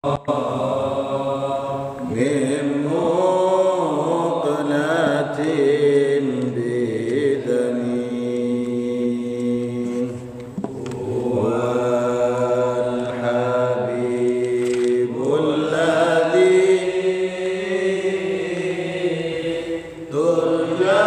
من مقلة بدني والحبيب الذي ترجى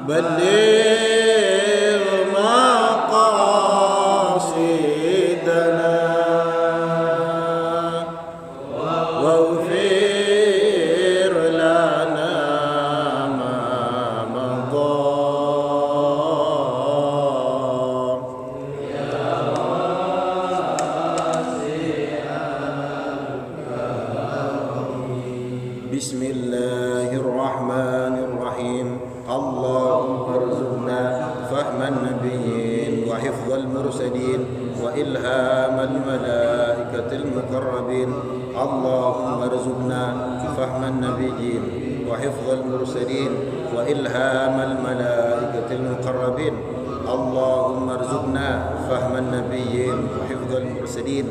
بلغ مقاصدنا واغفر لنا ما مضى بسم الله الرحمن الرحيم اللهم ارزقنا فهم النبيين وحفظ المرسلين وإلهام الملائكة المقربين اللهم ارزقنا فهم النبيين وحفظ المرسلين وإلهام الملائكة المقربين اللهم ارزقنا فهم النبيين وحفظ المرسلين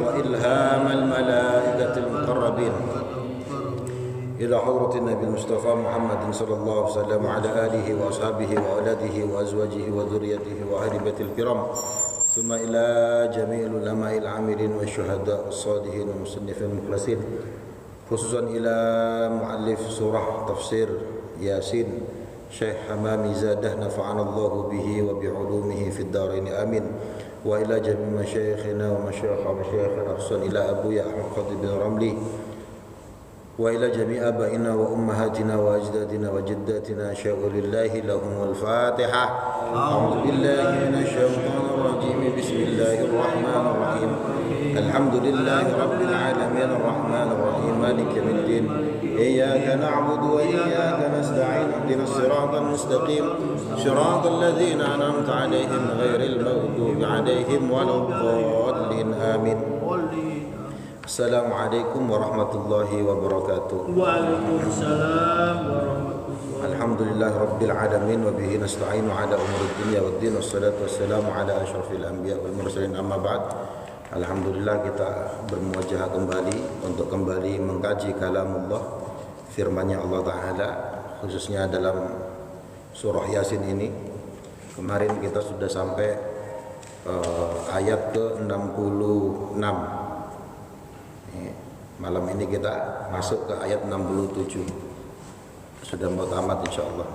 وإلهام الملائكة المقربين إلى حضرة النبي المصطفى محمد صلى الله عليه وسلم وعلى آله وأصحابه وأولاده وأزواجه وذريته وأهل بيت الكرام ثم إلى جميع العلماء العاملين والشهداء والصالحين والمصنفين المخلصين خصوصا إلى مؤلف سورة تفسير ياسين شيخ حمامي زاده نفعنا الله به وبعلومه في الدارين آمين وإلى جميع مشايخنا ومشايخنا خصوصا إلى أبويا أحمد خطيب بن رملي وإلى جميع آبائنا وأمهاتنا وأجدادنا وجداتنا شاءوا لله لهم الفاتحة أعوذ بالله من الشيطان الرجيم بسم الله الرحمن الرحيم الحمد لله رب العالمين الرحمن الرحيم مالك يوم الدين إياك نعبد وإياك نستعين اهدنا الصراط المستقيم صراط الذين أنعمت عليهم غير المغضوب عليهم ولا الضالين آمين Assalamualaikum warahmatullahi wabarakatuh. Waalaikumsalam warahmatullahi. Alhamdulillah rabbil alamin wa bihi nasta'inu ala umuri dunya waddin wassalatu wassalamu ala asyrafil anbiya wal mursalin amma ba'd. Alhamdulillah kita bermuajah kembali untuk kembali mengkaji kalamullah, firman-Nya Allah Ta'ala khususnya dalam surah Yasin ini. Kemarin kita sudah sampai ayat ke-66. Malam ini kita masuk ke ayat 67. Sudah mau tamat insyaallah.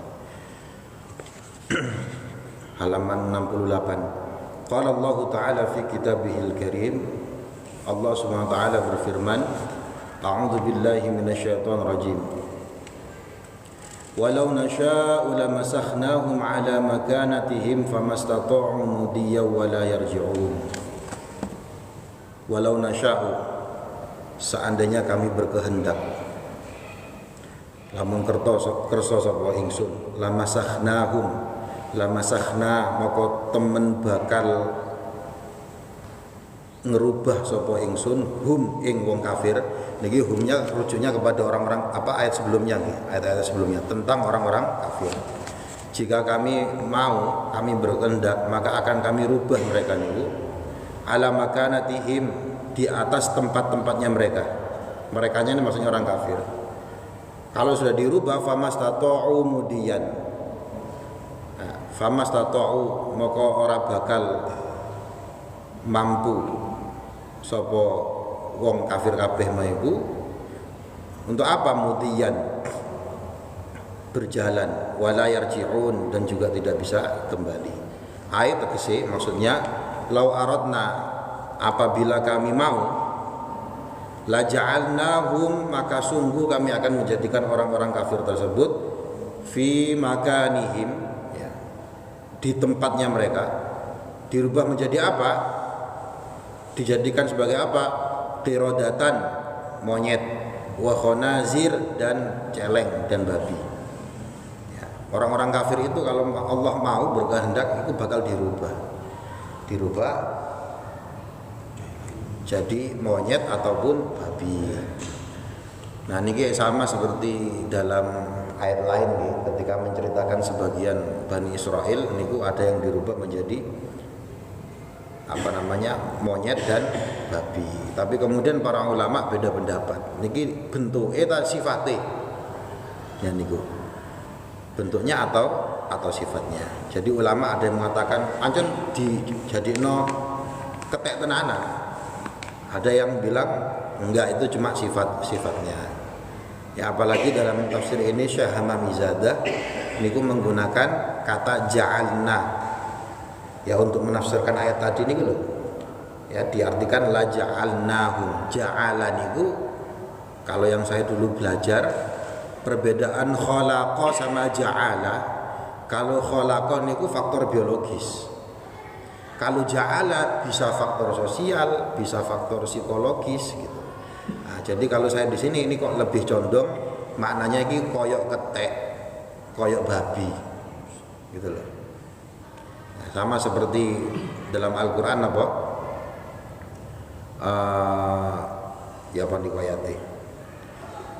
Halaman 68. Qala Allah Ta'ala fi kitabihil karim. Allah Subhanahu wa taala berfirman, A'udzu billahi minasyaitonir rajim. Walau nasha'u lamasakhnahum 'ala makanatihim famastata'u mudiyyan wa la yarji'un. Walau nasha'u, seandainya kami berkehendak, lamun kersa sapa ingsun, lamasakhna maka temen bakal ngerubah sapa ingsun hum ing wong kafir. Niki humnya rujuknya kepada orang-orang ayat sebelumnya, ayat-ayat sebelumnya tentang orang-orang kafir. Jika kami mau, kami berkehendak, maka akan kami rubah mereka niku ala makanatihim, di atas tempat-tempatnya mereka. Merekanya ini maksudnya orang kafir. Kalau sudah dirubah famastata'u mudiyan. Nah, famastata'u maka ora bakal mampu sapa wong kafir kabeh maiku. Untuk apa mudiyan? Berjalan wala yarji'un, dan juga tidak bisa kembali. Ayat tegese maksudnya lau aradna, apabila kami mau, la ja'alnahum, maka sungguh kami akan menjadikan orang-orang kafir tersebut fi makanihim, ya, di tempatnya mereka, dirubah menjadi apa? dijadikan sebagai apa? Qiradatan, monyet, wa khanazir, dan celeng dan babi. Ya, orang-orang kafir itu kalau Allah mau berkehendak itu bakal dirubah jadi monyet ataupun babi. Nah ini sama seperti dalam ayat lain nih, ketika menceritakan sebagian Bani Israel niku ada yang dirubah menjadi monyet dan babi. Tapi kemudian para ulama beda pendapat. Niki bentuke ta sifate. Ya niku. Bentuknya atau sifatnya. Jadi ulama ada yang mengatakan ancen dijadino ketek tenanan. Ada yang bilang enggak, itu cuma sifatnya. Ya apalagi dalam tafsir ini Syekh Hamamizadah niku menggunakan kata ja'alna ya untuk menafsirkan ayat tadi niku lho. Ya diartikan la ja'alnahum. Ja'ala niku kalau yang saya dulu belajar perbedaan khalaqa sama ja'ala. Kalau khalaqa niku faktor biologis. Kalau ja'ala bisa faktor sosial, bisa faktor psikologis gitu. Nah, jadi kalau saya di sini ini kok lebih condong maknanya ini koyok ketek, koyok babi, gitu loh. Nah, sama seperti dalam Al-Quran apa? Ya apa ayatnya?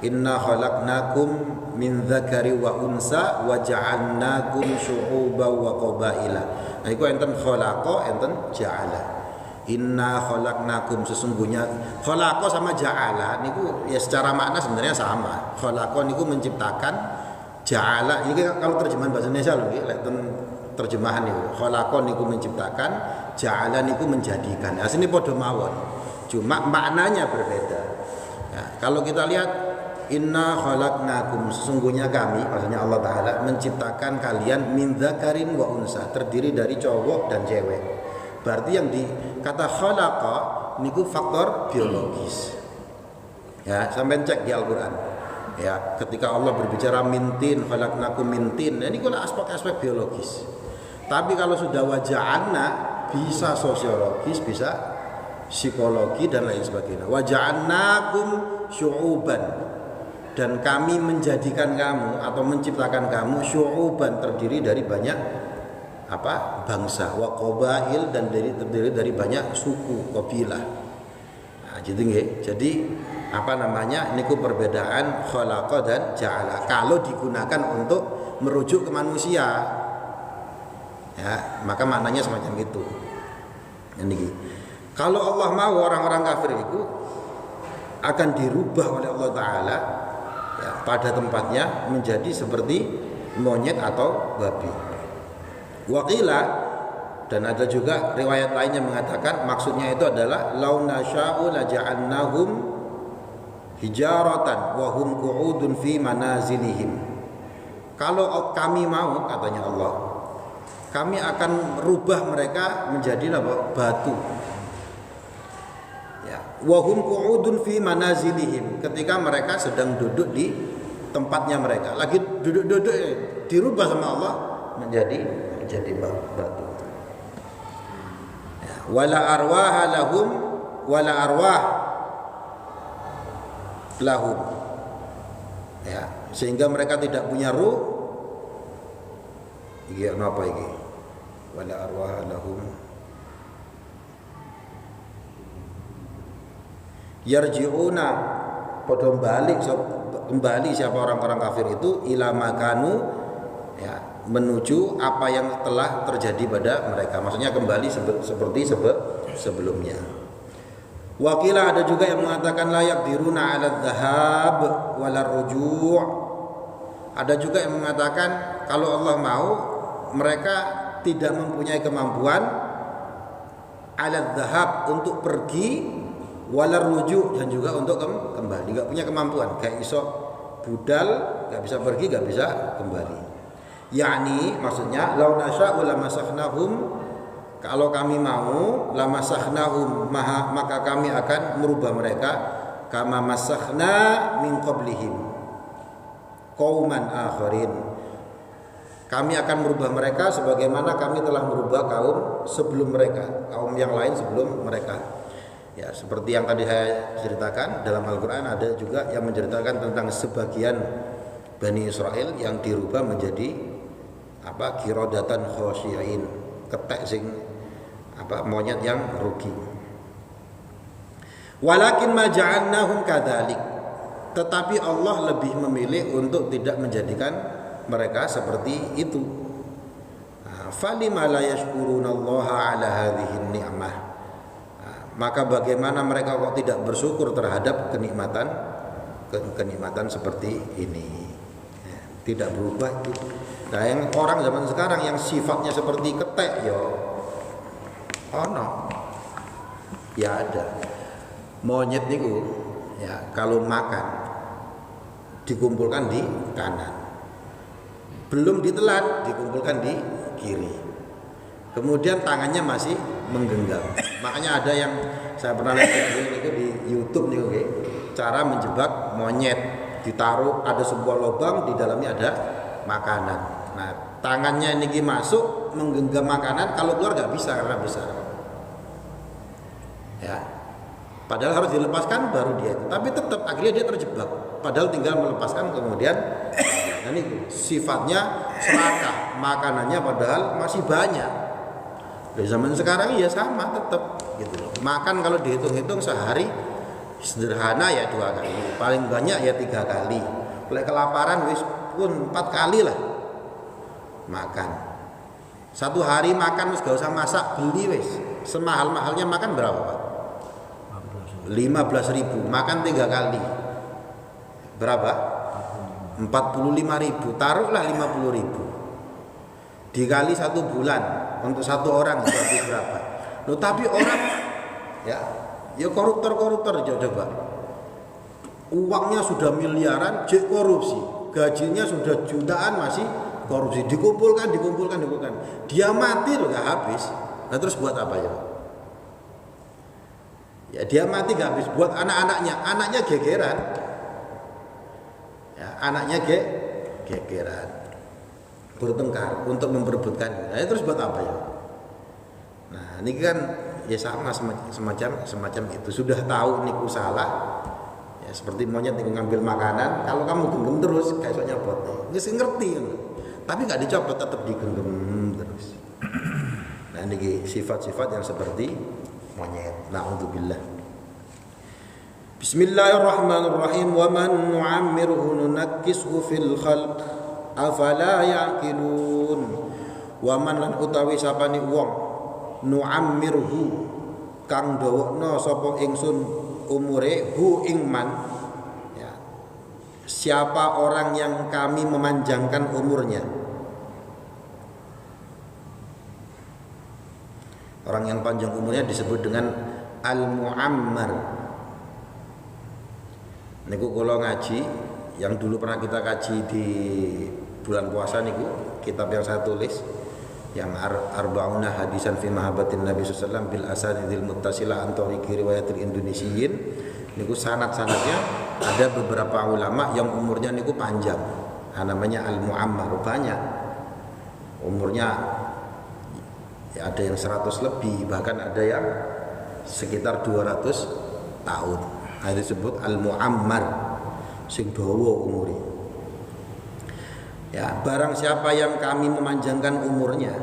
Inna khalaqnakum min dzakari wa unsa wa ja'alnakum syu'uban wa qabaila. Nah, itu enten khalaqa, enten ja'ala. Inna khalaqnakum, sesungguhnya khalaqa sama ja'ala niku ya secara makna sebenarnya sama. Khalaqa niku menciptakan, ja'ala ini kalau terjemahan bahasa Indonesia lho nggih, terjemahan niku. Khalaqa niku menciptakan, ja'ala niku menjadikan. Asline padha mawon. Cuma maknanya berbeda. Ya, kalau kita lihat inna khalaqnakum, sesungguhnya kami, maksudnya Allah Ta'ala menciptakan kalian min dzakarin wa unsa, terdiri dari cowok dan cewek. Berarti yang di kata khalaqa niku faktor biologis. Ya, sampai cek di Al-Qur'an. Ya, ketika Allah berbicara mintin, khalaqnakum mintin, ini kula aspek-aspek biologis. Tapi kalau sudah waja'anna bisa sosiologis, bisa psikologi dan lain sebagainya. Waja'annakum syu'uban, dan kami menjadikan kamu atau menciptakan kamu syu'uban, terdiri dari banyak bangsa, wa qabail, dan terdiri dari banyak suku, kabilah. Nah, jadi niku perbedaan khalaqa dan ja'ala kalau digunakan untuk merujuk ke manusia. Ya, maka maknanya semacam itu. Niki. Kalau Allah mau orang-orang kafir itu akan dirubah oleh Allah Ta'ala ya, pada tempatnya menjadi seperti monyet atau babi. Waqila, dan ada juga riwayat lainnya mengatakan maksudnya itu adalah law nasya'u la ja'alnahum hijaratan wa hum qu'udun fi manazilihim. Kalau kami mau, katanya Allah, kami akan rubah mereka menjadi batu. Ya, wa hum qu'udun fi manazilihim, ketika mereka sedang duduk di tempatnya mereka, lagi duduk-duduk dirubah sama Allah menjadi batu. Ya, wala arwaha lahum wala arwah lahum. Ya, sehingga mereka tidak punya ruh. Iki apa iki? Wala arwaha lahum yarji'una, padha kembali siapa orang-orang kafir itu ila makanu, ya, menuju apa yang telah terjadi pada mereka, maksudnya kembali seperti sebelumnya. Wakila, ada juga yang mengatakan layak diruna ala dhahab wala ruju'. Ada juga yang mengatakan kalau Allah mau mereka tidak mempunyai kemampuan ala dhahab, untuk pergi, wala ruju', dan juga untuk kembali, nggak punya kemampuan, kayak iso budal, nggak bisa pergi, nggak bisa kembali. Yakni maksudnya lau nasya'u lamasakhnahum, kalau kami mau lamasakhnahum, maka kami akan merubah mereka kama masakhna min qablihim qauman akharin. Kami akan merubah mereka sebagaimana kami telah merubah kaum sebelum mereka, kaum yang lain sebelum mereka. Ya, seperti yang tadi saya ceritakan, dalam Al-Qur'an ada juga yang menceritakan tentang sebagian Bani Israel yang dirubah menjadi qiradatan khosyi'in, ketek sing monyet yang rugi. Walakin ma ja'alnahum kadzalik. Tetapi Allah lebih memilih untuk tidak menjadikan mereka seperti itu. Falima la yashkurunallaha ala hadhihi ni'mah. Maka bagaimana mereka kok tidak bersyukur terhadap kenikmatan seperti ini? Ya, tidak berubah itu. Nah, yang orang zaman sekarang yang sifatnya seperti ketek, ya ada. Monyet niku, ya kalau makan dikumpulkan di kanan, belum ditelan dikumpulkan di kiri. Kemudian tangannya masih menggenggam. Makanya ada yang saya pernah lihat itu di YouTube nih, cara menjebak monyet. Ditaruh ada sebuah lubang, di dalamnya ada makanan. Nah, tangannya ini masuk menggenggam makanan, kalau keluar nggak bisa karena besar. Ya, padahal harus dilepaskan baru dia. Tapi tetap akhirnya dia terjebak. Padahal tinggal melepaskan kemudian. Nah, ini sifatnya serakah, makanannya padahal masih banyak. Di zaman sekarang ya sama tetap gitu loh. Makan kalau dihitung-hitung sehari sederhana ya 2 kali, paling banyak ya 3 kali. Kalau kelaparan wis pun 4 kali lah makan. Satu hari makan wis gak usah masak, beli wis. Semahal-mahalnya makan berapa Pak? 15.000, makan 3 kali. Berapa? 45.000, taruhlah 50.000. Dikali 1 bulan untuk 1 orang berarti berapa? Loh, tapi orang ya koruptor coba. Uangnya sudah miliaran, jek korupsi. Gajinya sudah jutaan masih korupsi. Dikumpulkan. Dia mati loh gak habis. Nah terus buat apa ya? Ya dia mati gak habis, buat anaknya gegeran. Ya, anaknya gegeran. Bertengkar untuk memperebutkan. Nah, terus buat apa ya? Nah, ini kan ya sama semacam itu. Sudah tahu niku salah. Ya seperti monyet yang ngambil makanan, kalau kamu genggam terus kayak soalnya nyopotnya. Wis ngerti kan. Tapi enggak dicopot, tetap digenggam terus. Nah, ini sifat-sifat yang seperti monyet. Na'udzubillah. Bismillahirrahmanirrahim. Wa man nu'ammirhu nunakkishu fil khalq afala yaqilun. Wa man lan utawi sapane wong nu'ammirhu kang dawuhna sapa ingsun umure hu ing man, ya. Siapa orang yang kami memanjangkan umurnya? Orang yang panjang umurnya disebut dengan al-mu'ammar. Niku kula ngaji yang dulu pernah kita kaji di bulan puasa niku, kitab yang saya tulis yang arba'una hadisan fi mahabbatin Nabi sallallahu alaihi wasallam bil asanidil muttasilah an tariqi riwayatil indonesiyin. Niku sanad-sanadnya ada beberapa ulama yang umurnya niku panjang. Namanya al-mu'ammar, banyak. Umurnya ya ada yang 100 lebih, bahkan ada yang sekitar 200 tahun. Nah, disebut al-mu'ammar, sing dawa umure. Ya, barang siapa yang kami memanjangkan umurnya,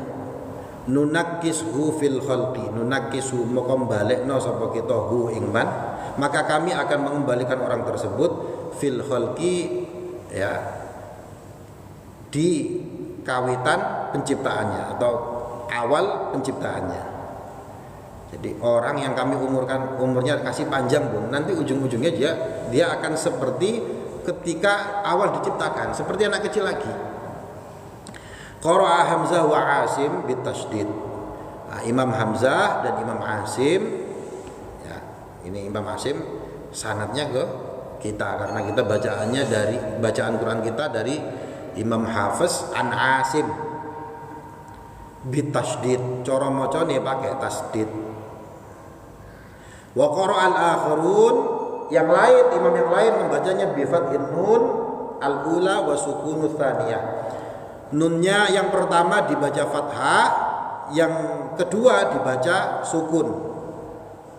nunakkishu fil khalqi, nunakkishu mokombalekno sapa kita hu ing man, maka kami akan mengembalikan orang tersebut fil khalqi, ya, di kawitan penciptaannya atau awal penciptaannya. Jadi orang yang kami umurnya kasih panjang pun, nanti ujung-ujungnya dia akan seperti ketika awal diciptakan, seperti anak kecil lagi. Qara'a Hamzah wa Asim bitasydid. Nah, Imam Hamzah dan Imam Asim, ya, ini Imam Asim sanadnya ke kita karena kita bacaannya dari bacaan Quran kita dari Imam Hafiz an Asim bitasydid. Cara macane pakai tasydid. Wa qara'al akharun, yang lain, imam yang lain membacanya bi fathil nun al-ula wa sukunus tsaniyah. Nunnya yang pertama dibaca fathah, yang kedua dibaca sukun.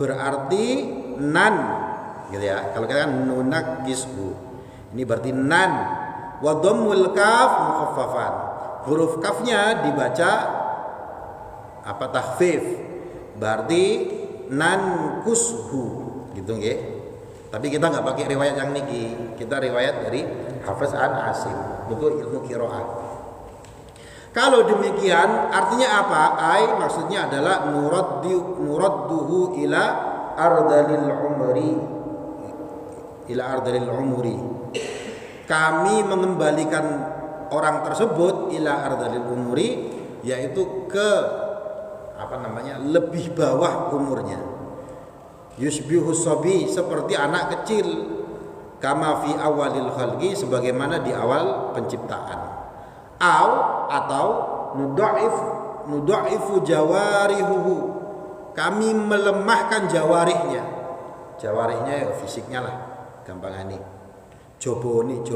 berarti nan gitu ya. Kalau kita kan nunakishu, ini berarti nan. Wa dhammul kaf mukhaffafan, huruf kafnya dibaca apa takhfif, berarti nan kushu gitu nggih. Tapi kita nggak pakai riwayat yang niki, kita riwayat dari Hafiz an Asim untuk ilmu qiraah. Kalau demikian artinya apa? Ai maksudnya adalah nuradduhu ila ardalil umri. Kami mengembalikan orang tersebut ila ardalil umri, yaitu ke lebih bawah umurnya. Yusbihu sabi, seperti anak kecil, kama fi awalil khalqi, sebagaimana di awal penciptaan. Atau nudha'ifu jawarihuhu, kami melemahkan jawarihnya ya fisiknya lah, gampangane. Joboani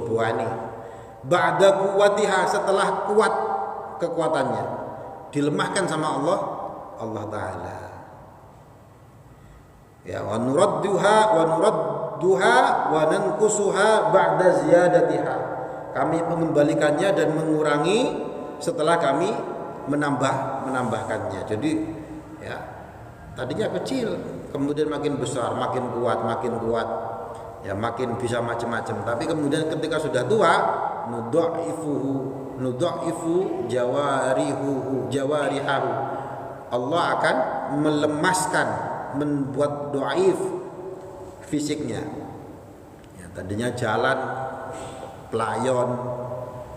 ba'da quwwatiha, setelah kuat kekuatannya, dilemahkan sama Allah Ta'ala. Ya, wa nuradduha wa nanqusuha ba'da ziyadatiha, kami mengembalikannya dan mengurangi setelah kami menambahkannya. Jadi ya, tadinya kecil, kemudian makin besar, makin kuat, ya makin bisa macam-macam. Tapi kemudian ketika sudah tua, nudha'ifu jawarihahu, Allah akan melemaskan, membuat dhaif fisiknya. Ya, tadinya jalan pelayon,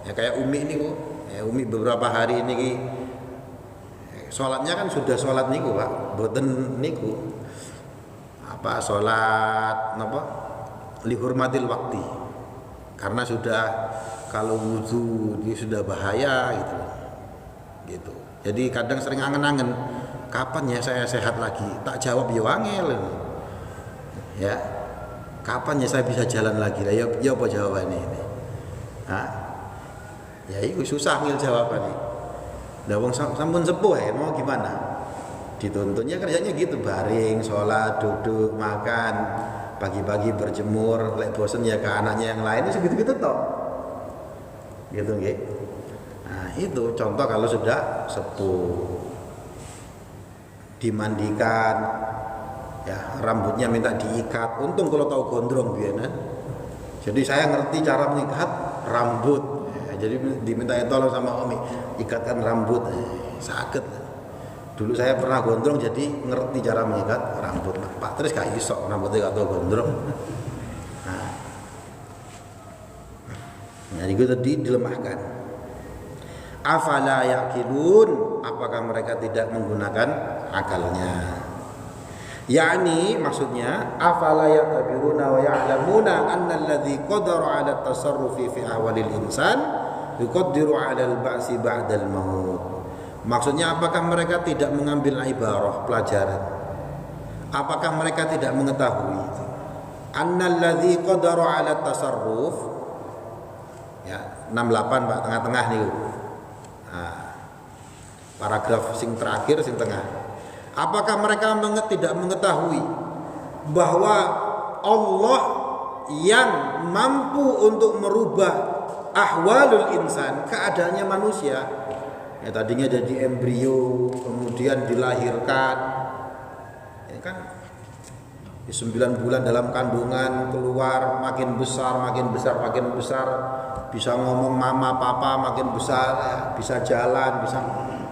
ya kayak Umi ini kok. Ya, Umi beberapa hari ini sholatnya kan sudah sholat niku Pak, boten niku sholat lihurmatil wakti, karena sudah kalau wudu dia sudah bahaya gitu. Jadi kadang sering angen-angen, kapan ya saya sehat lagi? Tak jawab ya wangel. Ya, kapan ya saya bisa jalan lagi? Ya apa jawabannya ini? Ya itu susah ngil jawabannya. Lah wong sampun sepuh ya, mau gimana? Dituntunnya kerjanya gitu, baring, sholat, duduk, makan, pagi-pagi berjemur, lek bosen ya ke anaknya yang lain, segitu-gitu toh. Gitu nggih. Nah, itu contoh kalau sudah sepuh. Dimandikan, ya rambutnya minta diikat. Untung kalau tahu gondrong biyen. Jadi saya ngerti cara mengikat rambut. Ya, jadi diminta tolong sama Umi, ikatkan rambut. Sakit. Dulu saya pernah gondrong, jadi ngerti cara mengikat rambut. Pak terus gak iso rambutnya gak tahu gondrong. Nah, itu tadi dilemahkan. Afala yaqilun, apakah mereka tidak menggunakan akalnya? Yani maksudnya afala yaqiluna wa ya'lamuna anna alladhi qadara 'ala at-tasarrufi fi ahwalil insan yuqaddiru 'ala al-ba'si ba'da al-maut. Maksudnya apakah mereka tidak mengambil ibarah pelajaran? Apakah mereka tidak mengetahui anna alladhi qadara 'ala at-tasarruf, ya 68 Pak, tengah-tengah nih. Paragraf sing terakhir sing tengah. Apakah mereka tidak mengetahui bahwa Allah yang mampu untuk merubah ahwalul insan, keadaannya manusia, ya tadinya jadi embrio, kemudian dilahirkan, ya kan, 9 bulan dalam kandungan, keluar makin besar, bisa ngomong mama papa, makin besar, ya, bisa jalan, bisa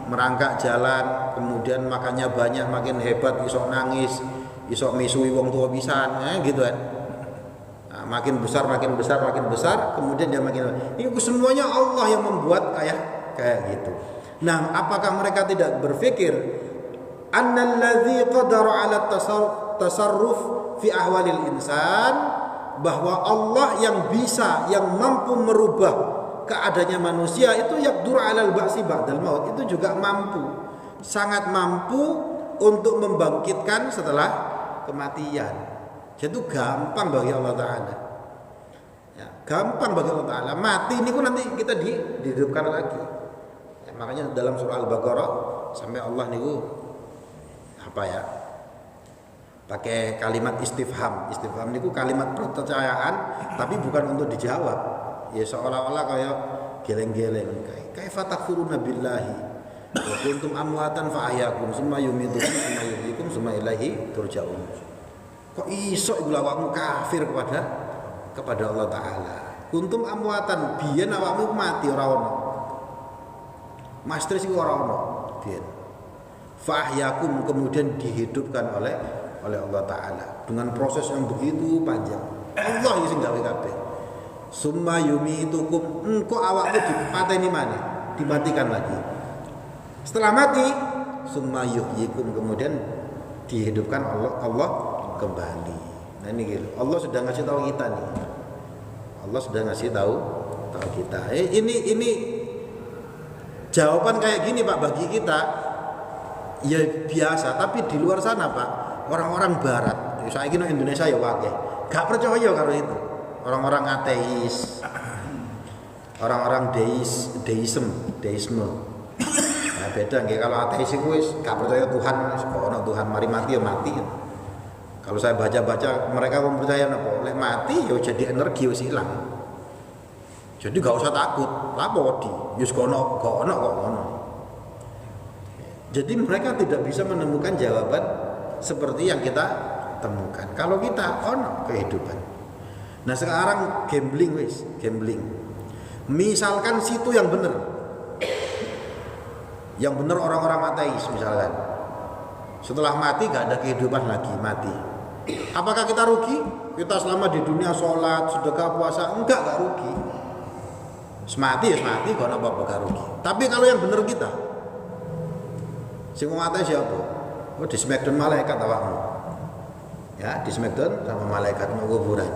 merangkak jalan, kemudian makannya banyak, makin hebat, isok nangis, isok misui wong tua pisan, gitu kan. Nah, makin besar, kemudian dia makin, ini semuanya Allah yang membuat kayak gitu. Nah, apakah mereka tidak berpikir annalladzi qadara 'ala tasarruf fi ahwalil insan, bahwa Allah yang bisa, yang mampu merubah keadaannya manusia itu yaqdur 'alal ba'si ba'dal maut, itu juga mampu, sangat mampu untuk membangkitkan setelah kematian. Jadi gampang bagi Allah Ta'ala, ya, gampang bagi Allah Ta'ala. Mati ini pun nanti kita dihidupkan lagi, ya, makanya dalam surah Al-Baqarah sampai Allah niku pakai kalimat istifham. Istifham itu kalimat pertanyaan tapi bukan untuk dijawab. Ya seolah-olah kayak geleng-geleng. Kaifa takfuruna billahi wa kuntum amwatan fa ahyakum summa yumitukum summa yuhyikum summa ilaihi turja'un. Kok iso iku awakmu kafir kepada Allah taala. Kuntum amwatan, biyen awakmu mati ora ono. Mastris iku ora ono biyen. Fa ahyakum kemudian dihidupkan oleh Allah taala dengan proses yang begitu panjang. Allah iki sing gawe kabeh. Summa yumitukum, engko awakmu dipateni maneh, dimatikan lagi. Setelah mati, summa yuhyikum kemudian dihidupkan Allah kembali. Nah ini gitu. Allah sudah ngasih tahu kita nih. Allah sudah ngasih tahu kita. Ini jawaban kayak gini Pak bagi kita ya biasa, tapi di luar sana Pak, orang-orang barat, saya kira Indonesia ya wakil, gak percaya karo itu. Orang-orang ateis, orang-orang deisme. Nah, beda nggih kalau ateis itu gak percaya Tuhan, kok Tuhan mari mati ya mati. Kalau saya baca-baca mereka mempercayai apa? Lek mati ya jadi energi wis ilang. Jadi gak usah takut, lapo wedi. Yus kono kok ono. Jadi mereka tidak bisa menemukan jawaban seperti yang kita temukan. Kalau kita ono kehidupan. Nah sekarang gambling. Misalkan situ yang benar. Yang benar orang-orang ateis misalkan. Setelah mati gak ada kehidupan lagi, mati. Apakah kita rugi? Kita selama di dunia sholat, sedekah, puasa, gak rugi. Semati ya semati, kok apa-apa gak rugi. Tapi kalau yang benar kita, sing wong ateis siapa? Oh di smackdown malaikat awakmu. Ya, di smackdown sama malaikat mau kuburan.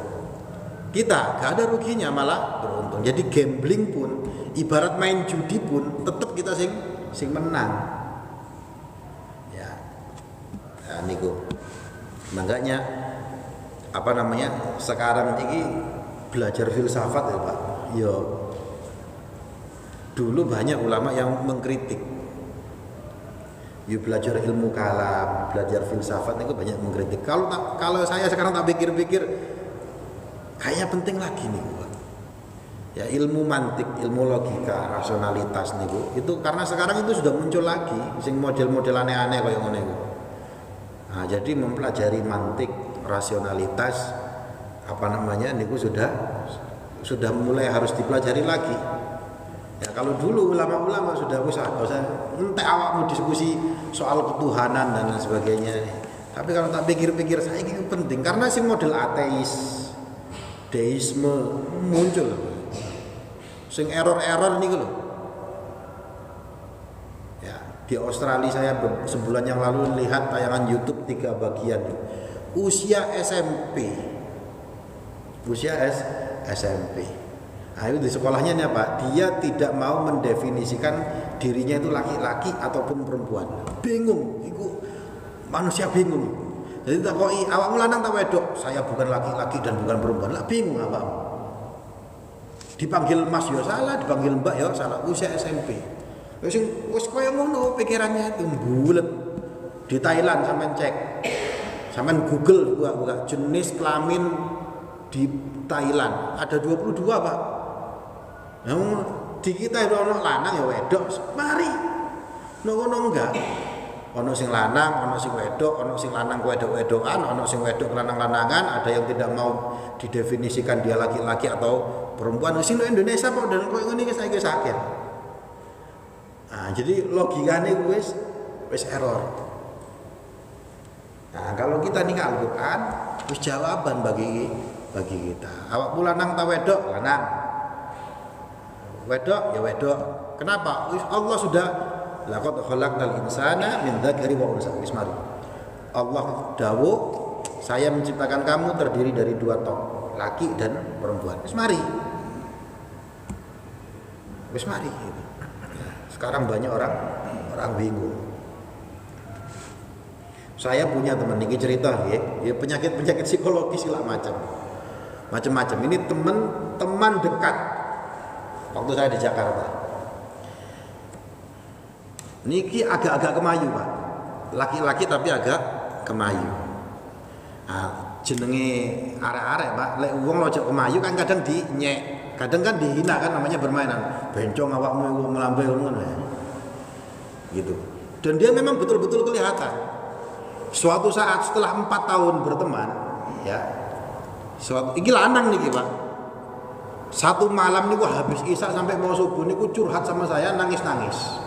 Kita gak ada ruginya, malah beruntung. Jadi gambling pun, ibarat main judi pun, tetap kita sing menang. Ya, niku. Makanya sekarang ini belajar filsafat ya Pak. Yo, dulu banyak ulama yang mengkritik. Belajar ilmu kalam, belajar filsafat itu banyak mengkritik. Kalau saya sekarang tak pikir-pikir, kayaknya penting lagi nih Pak. Ya ilmu mantik, ilmu logika, rasionalitas nih Bu. Itu karena sekarang itu sudah muncul lagi, sing model-model aneh-aneh kayak ngono iku. Nah, jadi mempelajari mantik, rasionalitas niku sudah mulai harus dipelajari lagi. Ya kalau dulu ulama-ulama sudah usah entek awakmu diskusi soal ketuhanan dan lain sebagainya. Tapi kalau tak pikir-pikir saya ini penting karena si model ateis, deisme muncul. Sing error niku lho. Ya, di Australia saya sebulan yang lalu lihat tayangan YouTube 3 bagian. Usia SMP. Nah, itu di sekolahnya nih Pak, dia tidak mau mendefinisikan dirinya itu laki-laki ataupun perempuan. Bingung, itu manusia bingung. Jadi takoki awakmu lanang ta wedok? Saya bukan laki-laki dan bukan perempuan. Lah bingung awakmu. Dipanggil Mas ya salah, dipanggil Mbak ya salah. Usia SMP. Wis koyo ngono pikirannya itu bulet. Di Thailand sampean cek. Sampean Google buka jenis kelamin di Thailand ada 22 Pak. Nah, di kita itu ono lanang ya wedok, mari. Ngono enggak. Ono sing lanang, ono sing wedok, ono sing lanang wedok-wedokan, ono sing wedok lanang-lanangan, ada yang tidak mau didefinisikan dia laki-laki atau perempuan. Sing Indonesia kok dan koyo ngene iki saiki sakit. Nah, jadi logikane wis error. Nah, kalau kita nih Al-Qur'an wis jawaban bagi kita. Awak lanang ta wedok? Lanang. Wedok ya wedok. Kenapa? Allah sudah laqad khalaqnal insana min dzakari wa unsa. Mari. Allah dawuh, saya menciptakan kamu terdiri dari 2 tok, laki dan perempuan. Mari. Gitu. Sekarang banyak orang bingung. Saya punya teman ini cerita ya penyakit psikologis lah macam-macam. Ini teman dekat waktu saya di Jakarta. Niki agak-agak kemayu Pak. Laki-laki tapi agak kemayu. Jenenge arek-arek Pak, lek wong lojok kemayu kan kadang dinyek, kadang kan dihina kan namanya bermainan. Bencong awakmu iku melambai ngono ya. Gitu. Dan dia memang betul-betul kelihatan. Suatu saat setelah 4 tahun berteman, ya. Iki lanang niki, Pak. Satu malam niku habis isya sampai mau subuh niku curhat sama saya nangis-nangis.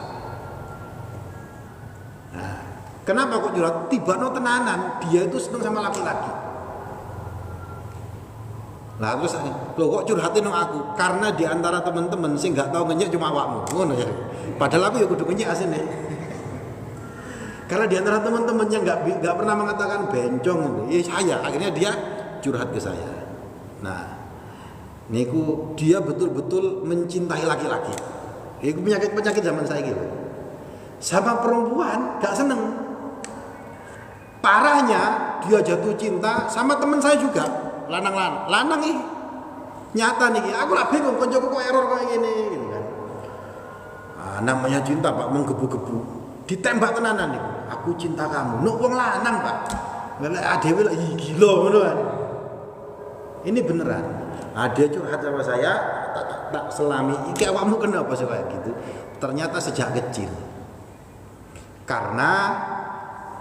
Nah, kenapa kok curhat? Tibano tenanan, dia itu seneng sama laki-laki. Nah terus loh kok curhatin sama aku? Karena di antara teman-teman sih nggak tahu ngenyek cuma awakmu, ngono ya. Padahal aku ya kudu ngenyek asine. Karena di antara teman-teman yang nggak pernah mengatakan bencong ini, ya saya. Akhirnya dia curhat ke saya. Nah, niku dia betul-betul mencintai laki-laki. Itu penyakit zaman saya gitu. Sama perempuan nggak seneng. Parahnya dia jatuh cinta sama teman saya juga. Lanang nih nyata nih, aku lah bingung koncoku kok error kayak gini gitu kan. Namanya cinta Pak, menggebu-gebu, ditembak tenanan nih. Aku cinta kamu, nuk wong lanang Pak. Adewe lah gila ngono kan. Ini beneran. Dia curhat sama saya, tak selami. Iki awakmu kenapa sih kayak gitu? Ternyata sejak kecil. Karena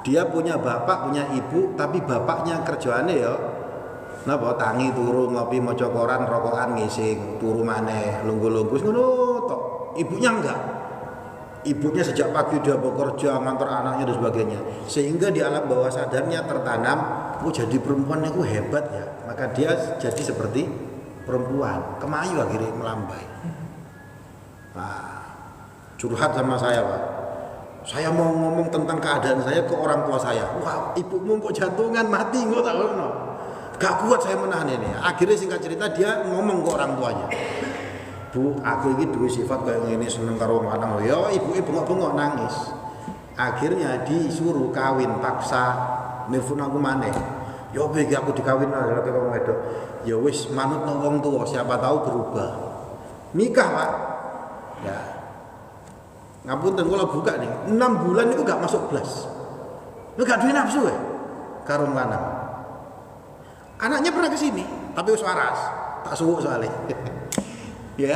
dia punya bapak, punya ibu, tapi bapaknya kerjaannya ya napa tangi turu ngopi maca koran rokokan ngising turu maneh lungguh-lungguh ngono tok. Ibunya enggak. Ibunya sejak pagi dia bekerja ngantor anaknya dan sebagainya. Sehingga di alam bawah sadarnya tertanam, jadi perempuan itu hebat ya. Maka dia jadi seperti perempuan. Kemayu akhirnya melambai. Nah, curhat sama saya Pak. Saya mau ngomong tentang keadaan saya ke orang tua saya. Wah, ibumu kok jantungan mati kok tak ngono. Gak kuat saya menahan ini. Akhirnya singkat cerita dia ngomong ke orang tuanya. Bu, aku ini duwe sifat kayak gini seneng karo wong lanang. Ya ibuke bengok-bengok nangis. Akhirnya disuruh kawin paksa nelfon aku maneh. Ya iki aku dikawin karo wong wedok. Ya wis manut nang wong tuwa, siapa tahu berubah. Nikah, Pak. Ya. Ngapunten kula buka nih. 6 bulan itu gak masuk blas. Lu gak duwe nafsu ya karo wong lanang. Anaknya pernah kesini, tapi wis waras, tak suwuk soalnya. Ya,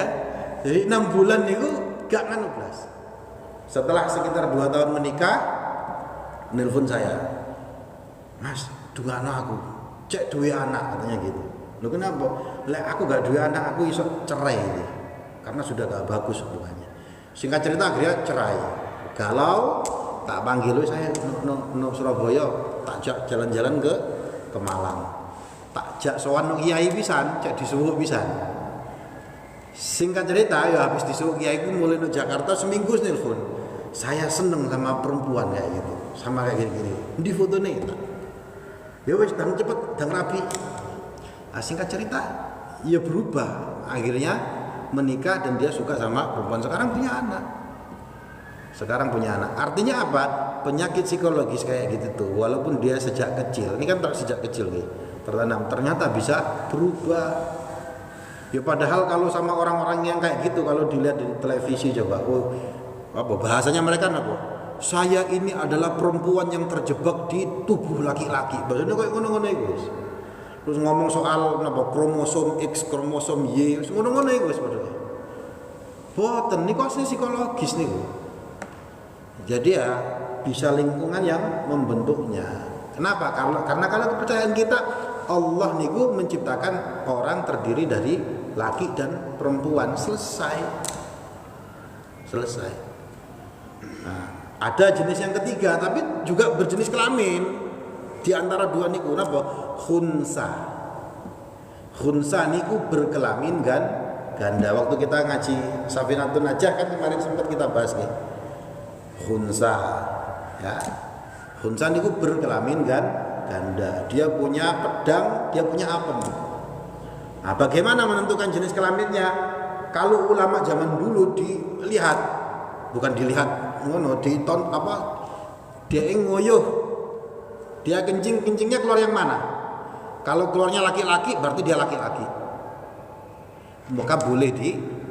jadi 6 bulan itu gak nganu blas. Setelah sekitar 2 tahun menikah, nelpon saya, Mas, dungano aku, cek duwe anak katanya gitu. Lu kenapa? Lek aku gak duwe anak, aku iso cerai gitu. Karena sudah gak bagus hubungannya. Singkat cerita akhirnya cerai. Galau, tak panggil saya no Surabaya, tak jalan-jalan ke Malang. Tak jak sowan nang kiai pisan, cek disuwuk pisan. Singkat cerita ya habis disuwuk kiai ku mulai nang Jakarta seminggu nelpon. Saya seneng sama perempuan kayak gitu, sama kayak gini-gini. Di fotone tak. Ya wis dang cepet, dang rapi. Singkat cerita ya berubah. Akhirnya menikah dan dia suka sama perempuan. Sekarang punya anak. Artinya apa? Penyakit psikologis kayak gitu tuh, walaupun dia sejak kecil. Ini kan sejak kecil nih. Tertanam, ternyata bisa berubah. Ya padahal kalau sama orang-orang yang kayak gitu, kalau dilihat di televisi coba, apa bahasanya mereka apa? Saya ini adalah perempuan yang terjebak di tubuh laki-laki. Bahasanya kayak ngono-ngono itu. Terus ngomong soal apa kromosom X, kromosom Y, ngono-ngono itu sebenarnya. Boten niku asli psikologis niku. Jadi ya bisa lingkungan yang membentuknya. Kenapa? Karena kalau kepercayaan kita Allah niku menciptakan orang terdiri dari laki dan perempuan. Selesai. Nah, ada jenis yang ketiga tapi juga berjenis kelamin. Di antara dua niku napa? Khunsa. Khunsa niku berkelamin ganda. Waktu kita ngaji Safinatun Najah kan kemarin sempat kita bahas nih. Khunsa. Ya. Khunsa niku berkelamin ganda. Dia punya pedang, dia punya apem. Nah, bagaimana menentukan jenis kelaminnya? Kalau ulama zaman dulu dilihat, bukan dilihat, ngono, dia ngoyoh, dia kencingnya keluar yang mana? Kalau keluarnya laki-laki, berarti dia laki-laki. Maka boleh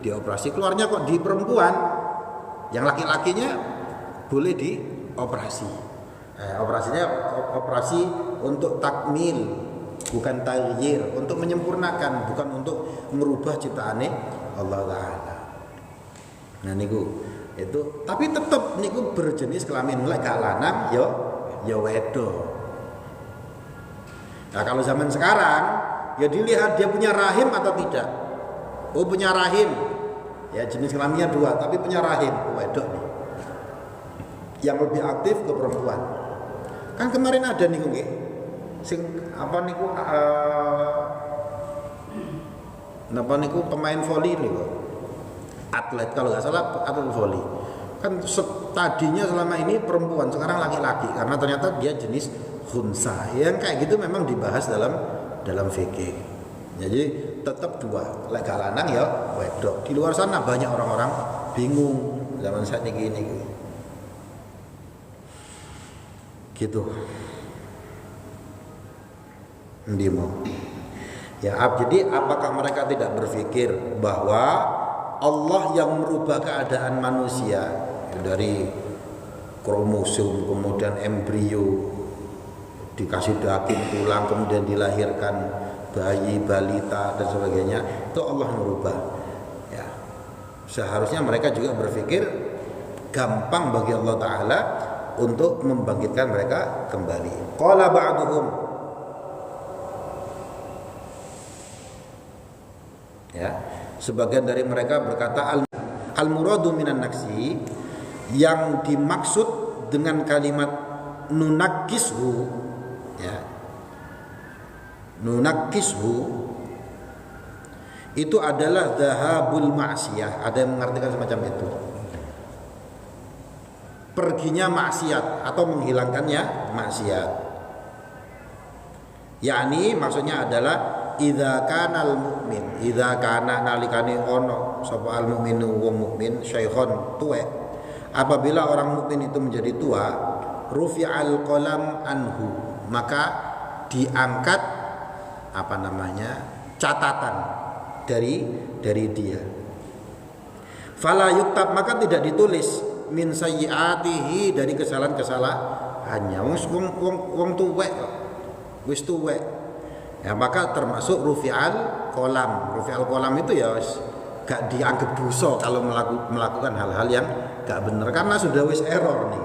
dioperasi. Keluarnya kok di perempuan, yang laki-lakinya boleh dioperasi. Operasinya operasi untuk takmil, bukan taghyir, untuk menyempurnakan, bukan untuk merubah ciptaane Allah Ta'ala. Nah niku itu, tapi tetap niku berjenis kelamin, lek gak lanang ya wedo. Nah kalau zaman sekarang ya dilihat dia punya rahim atau tidak. Oh punya rahim, ya jenis kelaminnya 2, tapi punya rahim, wedok nih. Yang lebih aktif ke perempuan. Kan kemarin ada niku nggih. Sing apa niku napa niku pemain voli niku. Atlet kalau nggak salah atlet voli. Kan tadinya selama ini perempuan, sekarang laki-laki karena ternyata dia jenis khunsa. Yang kayak gitu memang dibahas dalam fikih. Jadi tetap 2, lek gak lanang ya wedok. Di luar sana banyak orang-orang bingung zaman saat ini gitu. Ndimo. Ya, jadi apakah mereka tidak berpikir bahwa Allah yang merubah keadaan manusia dari kromosom kemudian embrio dikasih daging tulang kemudian dilahirkan bayi balita dan sebagainya, itu Allah merubah. Ya. Seharusnya mereka juga berpikir gampang bagi Allah Ta'ala untuk membangkitkan mereka kembali. Qala ba'duhum, ya, sebagian dari mereka berkata al-muradu minan naksi, yang dimaksud dengan kalimat nunakishu, ya, nunakishu itu adalah dhahabul ma'siyah. Ada yang mengartikan semacam itu, perginya maksiat atau menghilangkannya maksiat. Yakni maksudnya adalah idza kana al-mu'min, idza kana nalikane ono sapa al-mu'minu wong mukmin syaikhon tuwek, apabila orang mukmin itu menjadi tua, rufi'al qalam anhu, maka diangkat apa namanya catatan dari dia. Fala yuktab, maka tidak ditulis min sayyiatihi, dari kesalahan-kesalahannya. Wong tuwek wis tuwek, ya maka termasuk rufi'al qalam. Rufi'al qalam itu ya gak dianggap dosa kalau melakukan hal-hal yang gak benar karena sudah wis error nih.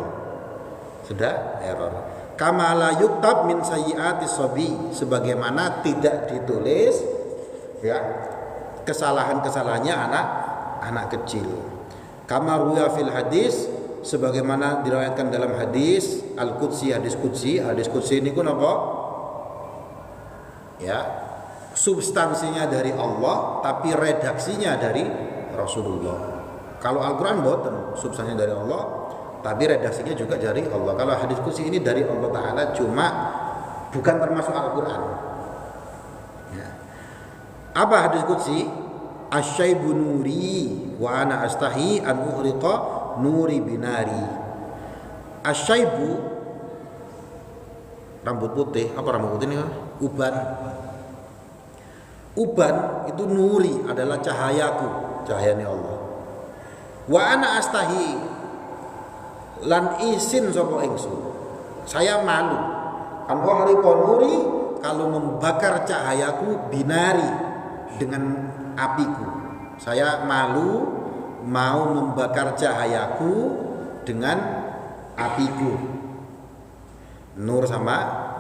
Sudah error. Kama la yuktab min sayyiati sabi, sebagaimana tidak ditulis ya kesalahan-kesalahannya anak kecil. Kama ruya fil hadis, sebagaimana diriwayatkan dalam hadis al-qudsi, hadis qudsi ini ku napa? Ya, substansinya dari Allah tapi redaksinya dari Rasulullah. Kalau Al-Qur'an boten, substansinya dari Allah tapi redaksinya juga dari Allah. Kalau hadis qudsi ini dari Allah Ta'ala, cuma bukan termasuk Al-Qur'an. Ya. Apa hadis qudsi? Asyaibu nuri wa ana astahi an uhriqa nuri binari. Asyaibu rambut putih, apa rambut putih ini? Uban itu nuri, adalah cahayaku, cahayanya Allah. Wa ana astahi, lan isin sapa ingsun, saya malu an uhriqa nuri, kalau membakar cahayaku binari, dengan apiku. Saya malu mau membakar cahayaku dengan apiku. Nur sama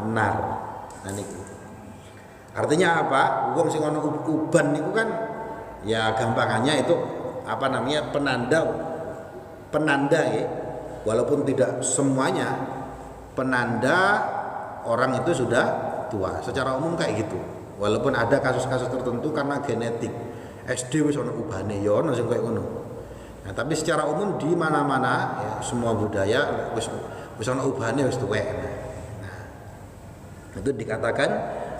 nar. Nah niku. Artinya apa? Wong sing ana uban niku kan ya gampangannya itu apa namanya penanda ya. Walaupun tidak semuanya, penanda orang itu sudah tua. Secara umum kayak gitu. Walaupun ada kasus-kasus tertentu karena genetik. SD wis ana ubane ya ana sing koyo ngono. Nah, tapi secara umum di mana-mana ya, semua budaya wis ana ubane wis tuwek. Nah, itu dikatakan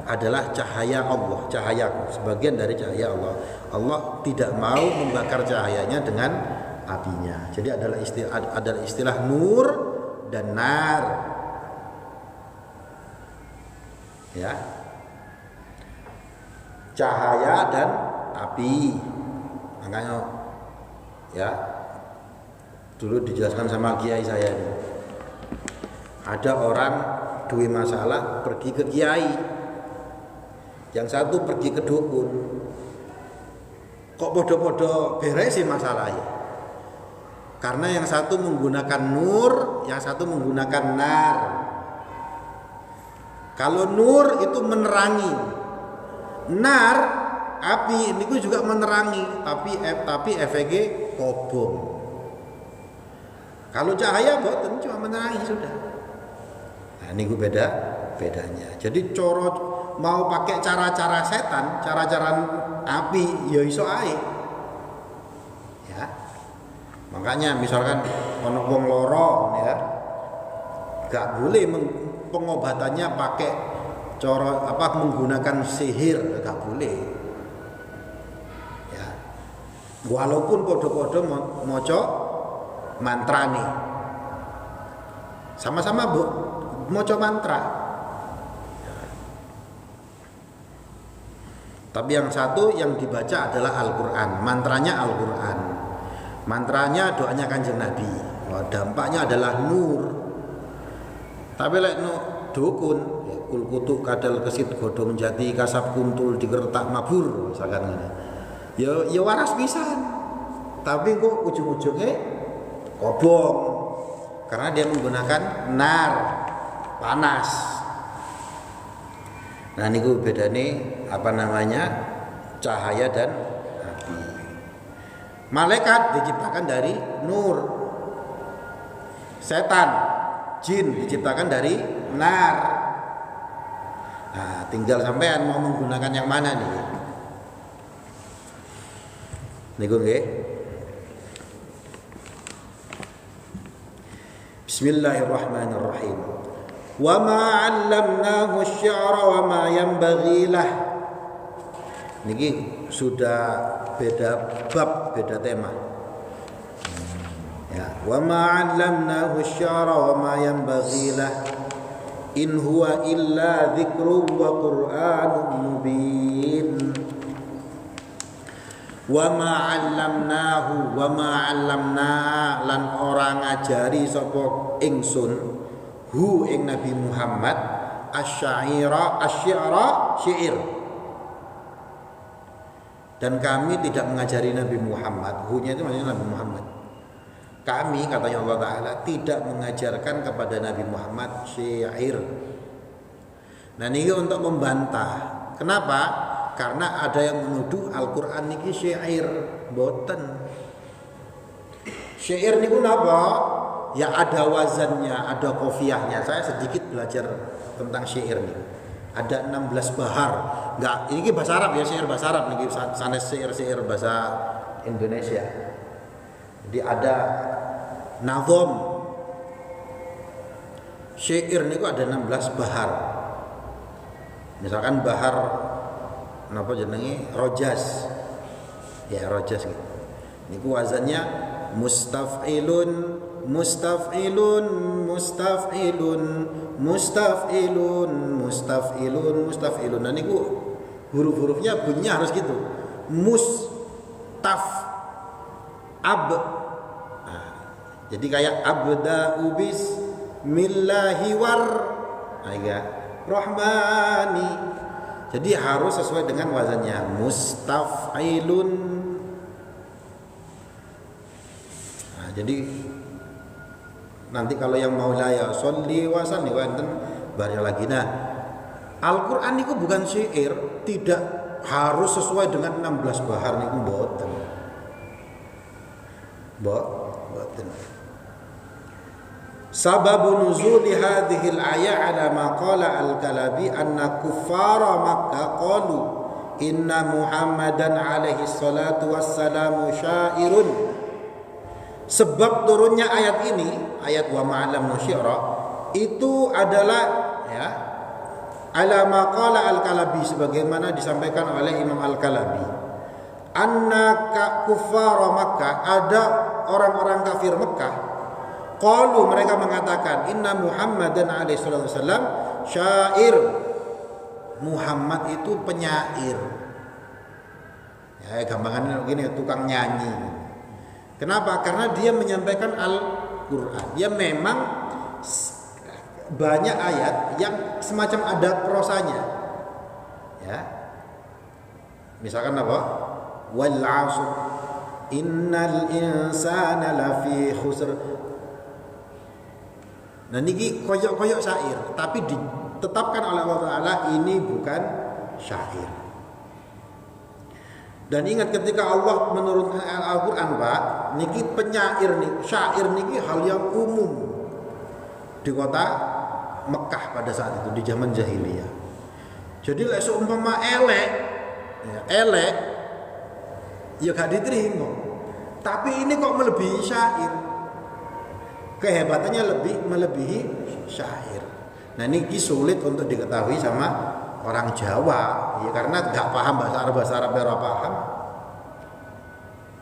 adalah cahaya Allah, cahayaku, sebagian dari cahaya Allah. Allah tidak mau membakar cahayanya dengan apinya. Jadi adalah istilah nur dan nar. Ya. Cahaya dan api. Makanya ya dulu dijelaskan sama kiai saya ini. Ada orang duwe masalah pergi ke kiai, yang satu pergi ke dukun. Kok podo-podo beres sih masalahnya? Karena yang satu menggunakan nur, yang satu menggunakan nar. Kalau nur itu menerangi, nar api ini juga menerangi, tapi efeknya kobong. Kalau cahaya boten cuma menerangi sudah. Nah ini bedanya. Jadi mau pakai cara-cara setan, cara-cara api, ya iso ae. Ya. Makanya misalkan ono wong loro ya, gak boleh pengobatannya pakai menggunakan sihir, gak boleh. Ya. Walaupun podo-podo moco mantra nih. Sama-sama moco mantra. Tapi yang satu yang dibaca adalah Al-Quran, mantranya Al-Quran, mantranya doanya Kanjeng Nabi. Dampaknya adalah nur. Tapi dukun, ya, kul kutuk kadal kesit godong jati kasab kuntul digertak mabur misalkan ini. Ya waras pisan. Tapi kok ujung-ujungnya kobong karena dia menggunakan nar, panas. Nah niku bedane cahaya dan api. Malaikat diciptakan dari nur. Setan, jin diciptakan dari nar. Nah, tinggal sampean mau menggunakan yang mana nih? Niku nggih. Bismillahirrahmanirrahim. Wa ma 'allamnahu asy-syi'ra wa ma yanbaghi lah. Niki sudah beda bab, beda tema. Ya, wa ma 'allamnahu asy-syi'ra wa ma yanbaghi lah. In huwa illa dzikrun wa qur'anun mubin. Wa ma 'allamnahu wa ma 'allamna lan ora ngajari sapa ingsun hu ing Nabi Muhammad asy-syi'ra syair. Dan kami tidak mengajari Nabi Muhammad, hu-nya itu maksudnya Nabi Muhammad. Kami katanya Allah Ta'ala tidak mengajarkan kepada Nabi Muhammad syair. Nah ini untuk membantah. Kenapa? Karena ada yang menuduh Al-Quran ini syair. Boten. Syair ini apa? Ya ada wazannya, ada qafiyahnya. Saya sedikit belajar tentang syair ini. Ada 16 bahar. Enggak, ini bahasa Arab ya, syair bahasa Arab nih, sanes syair bahasa Indonesia. Jadi ada nazom. Syair niku ada 16 bahar. Misalkan bahar napa jenenge? Rojas. Ya, rojas gitu. Niku wazannya mustaf'ilun, mustaf'ilun, mustaf'ilun, mustaf'ilun, mustaf'ilun, mustaf'ilun. Nah niku huruf-hurufnya bunyinya harus gitu. Mustaf ab. Nah, jadi kayak abda'u bismillahi war. Nah, ya. Rahmani. Jadi harus sesuai dengan wazannya. Mustaf'ilun. Nah, jadi nanti kalau yang mau ya sholli wa salli wa enten barnya lagi. Nah, Al-Qur'an itu bukan syair, tidak harus sesuai dengan 16 bahar niku mboten. Mboten. Sababu nuzuli hadhil ayat ala ma qala al-Kalabi anna kuffara Makkah qalu inna Muhammadan alaihi salatu wassalamu syairun. Sebab turunnya ayat ini, ayat wa ma'alam syi'ra, itu adalah ya ala ma qala al-Kalabi, sebagaimana disampaikan oleh Imam Al-Kalabi. Anna kuffara Makkah, ada orang-orang kafir Mekah. Qalu, mereka mengatakan inna Muhammadan alaihi salatu wasallam syair. Muhammad itu penyair. Ya, gampangannya begini, tukang nyanyi. Kenapa? Karena dia menyampaikan Al-Qur'an. Dia memang banyak ayat yang semacam ada prosanya. Ya. Misalkan apa? Wal 'ashr innal insana lafi khusr. Nah niki koyok-koyok syair, tapi ditetapkan oleh Allah Ta'ala ini bukan syair. Dan ingat ketika Allah menurunkan Al-Quran, Pak, niki penyair nih, syair niki hal yang umum di kota Mekah pada saat itu di zaman jahiliyah. Jadi lek seumpama elek ya gak diterima. Tapi ini kok melebihi syair. Kehebatannya melebihi syair. Nah ini sulit untuk diketahui sama orang Jawa, ya karena nggak paham bahasa Arab paham.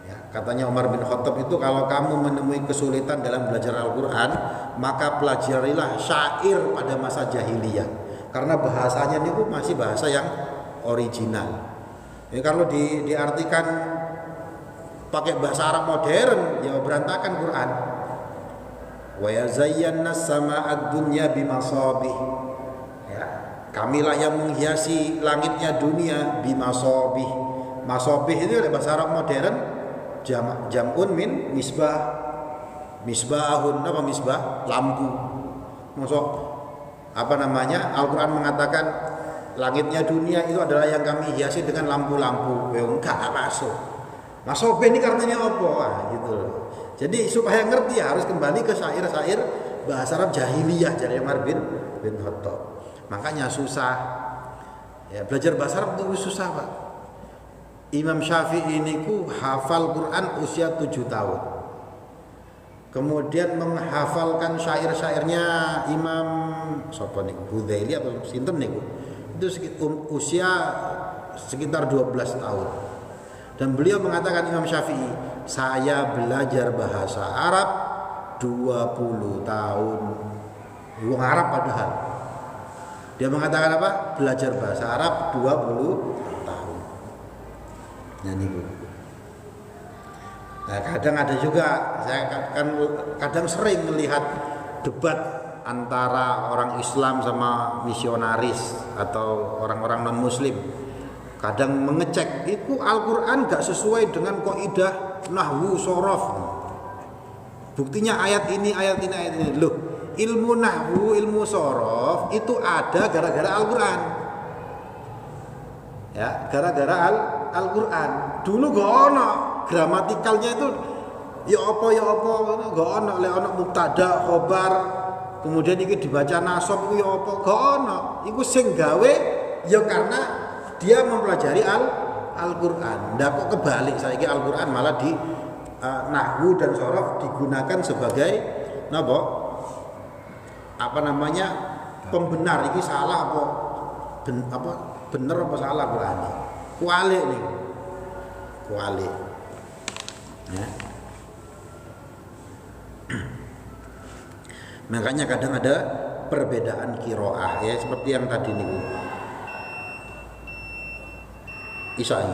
Ya, katanya Umar bin Khattab itu kalau kamu menemui kesulitan dalam belajar Al-Quran, maka pelajarilah syair pada masa jahiliyah, karena bahasanya itu masih bahasa yang original. Ya, kalau diartikan pakai bahasa Arab modern, ya berantakan Quran. Wa yazayyana as-samaa'a ad-dunya bimasabih. Ya, kamilah yang menghiasi langitnya dunia bimasabih. Masabih itu adalah bahasa Arab modern, jam'un min misbah. Misbahun apa misbah? Lampu. Maksud apa namanya? Al-Qur'an mengatakan langitnya dunia itu adalah yang kami hiasi dengan lampu-lampu. Enggak masuk. Masabih ini artinya apa? Gitu loh. Jadi supaya ngerti harus kembali ke syair-syair bahasa Arab jahiliyah dari Umar bin Khattab. Makanya susah. Ya, belajar bahasa Arab itu susah, Pak. Imam Syafi'i ini hafal Quran usia 7 tahun. Kemudian menghafalkan syair-syairnya Imam sapa niku? Budzaili atau sinten niku? Itu usia sekitar 12 tahun. Dan beliau mengatakan Imam Syafi'i, saya belajar bahasa Arab 20 tahun. Wong Arab padahal. Dia mengatakan apa? Belajar bahasa Arab 20 tahun. Nyanyi Bu. Nah, kadang ada juga, saya kan kadang sering melihat debat antara orang Islam sama misionaris atau orang-orang non-muslim. Kadang mengecek itu Al-Quran gak sesuai dengan kaidah nahwu sorof. Buktinya ayat ini. Loh, ilmu nahwu, ilmu sorof itu ada gara-gara Al-Quran. Ya, gara-gara Al-Quran. Dulu gak ono gramatikalnya itu ya apa gak ono, lek ono mubtada, khobar, kemudian iki dibaca nasab ya apa gak ono. Iku sing gawe ya karena dia mempelajari Al-Quran. Ndak kok kebalik saiki Al-Quran malah di nahwu dan sorof digunakan sebagai pembenar. Ini salah bener apa salah Quran. Kualik nih. Kualik. Ya. Makanya kadang ada perbedaan qiraah ya seperti yang tadi nih. Isai.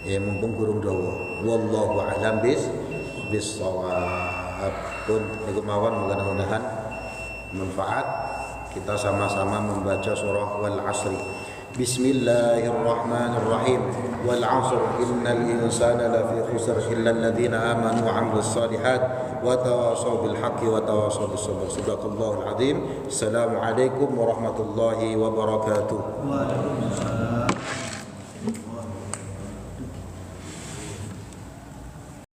Ya mumpung gurung dawa. Wallahu a'lam bis-shawab. Pun niku mawon mudah-mudahan manfaat kita sama-sama membaca surah Wal 'Asri. Bismillahirrahmanirrahim. Wal 'asr innal insana lafi khusr illa alladziina aamanu wa 'amilus shalihat wa tawashaw bil haqqi wa tawashaw bis sabr. Shadaqallahul 'adzim. Assalamualaikum warahmatullahi wabarakatuh. Waalaikumsalam.